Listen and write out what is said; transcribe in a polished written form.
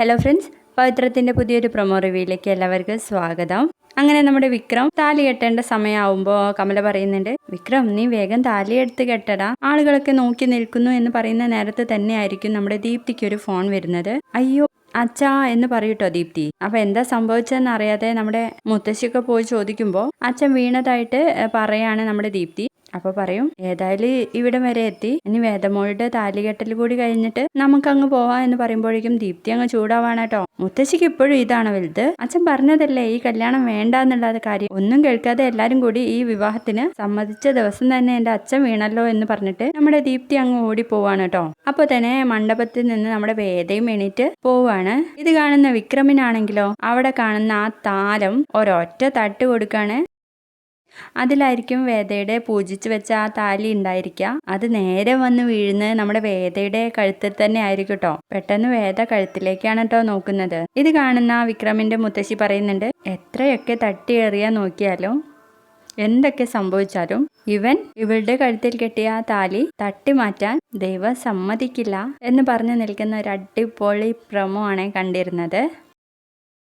Hello friends, പവിത്രത്തിൻ്റെ പുതിയൊരു promo റിവ്യൂയിലേക്ക് എല്ലാവർക്കും സ്വാഗതം. അങ്ങനെ നമ്മുടെ വിക്രം താലി കെട്ടേണ്ട സമയമാവുമ്പോൾ കമല പറയുന്നുണ്ട്, വിക്രം നീ വേഗം താലി എടുത്ത് കെട്ടടാ, ആളുകളൊക്കെ നോക്കി നിൽക്കുന്നു എന്ന് പറയുന്ന നേരത്ത് തന്നെ ആയിരിക്കും നമ്മുടെ ദീപ്തിക്ക് ഒരു ഫോൺ വരുന്നത്. അയ്യോ അച്ഛാ എന്ന് പറയൂട്ടോ ദീപ്തി. അപ്പൊ എന്താ സംഭവിച്ചതെന്ന് അറിയാതെ നമ്മുടെ മുത്തശ്ശിയൊക്കെ പോയി ചോദിക്കുമ്പോൾ അച്ഛൻ വീണതായിട്ട് പറയാണ് നമ്മുടെ ദീപ്തി. അപ്പൊ പറയും, ഏതായാലും ഇവിടം വരെ എത്തി, ഇനി വേദമോളുടെ താലികെട്ടൽ കൂടി കഴിഞ്ഞിട്ട് നമുക്കങ്ങ് പോവാ എന്ന് പറയുമ്പോഴേക്കും ദീപ്തി അങ്ങ് ചൂടാവാണ് കേട്ടോ. മുത്തശ്ശിക്ക് ഇപ്പോഴും ഇതാണ് വലുത്, അച്ഛൻ പറഞ്ഞതല്ലേ ഈ കല്യാണം വേണ്ട എന്നുള്ള കാര്യം. ഒന്നും കേൾക്കാതെ എല്ലാരും കൂടി ഈ വിവാഹത്തിന് സമ്മതിച്ച ദിവസം തന്നെ എന്റെ അച്ഛൻ വീണല്ലോ എന്ന് പറഞ്ഞിട്ട് നമ്മുടെ ദീപ്തി അങ്ങ് ഓടി പോവാണ് കേട്ടോ. അപ്പൊ തന്നെ മണ്ഡപത്തിൽ നിന്ന് നമ്മുടെ വേദയും എണീറ്റ് പോവാണ്. ഇത് കാണുന്ന വിക്രമിനാണെങ്കിലോ അവിടെ കാണുന്ന ആ താലം ഒരൊറ്റ തട്ട് കൊടുക്കാണ്. അതിലായിരിക്കും വേദയുടെ പൂജിച്ച് വെച്ച ആ താലി ഉണ്ടായിരിക്കുക. അത് നേരെ വന്ന് വീഴുന്നത് നമ്മുടെ വേദയുടെ കഴുത്തിൽ തന്നെ ആയിരിക്കും കേട്ടോ. പെട്ടെന്ന് വേദ കഴുത്തിലേക്കാണ് കേട്ടോ നോക്കുന്നത്. ഇത് കാണുന്ന വിക്രമിന്റെ മുത്തശ്ശി പറയുന്നുണ്ട്, എത്രയൊക്കെ തട്ടിയേറിയാ നോക്കിയാലും എന്തൊക്കെ സംഭവിച്ചാലും ഇവളുടെ കഴുത്തിൽ കെട്ടിയ ആ താലി തട്ടി മാറ്റാൻ ദൈവം സമ്മതിക്കില്ല എന്ന് പറഞ്ഞു നിൽക്കുന്ന ഒരു അടിപൊളി പ്രൊമോ ആണ് കണ്ടിരുന്നത്.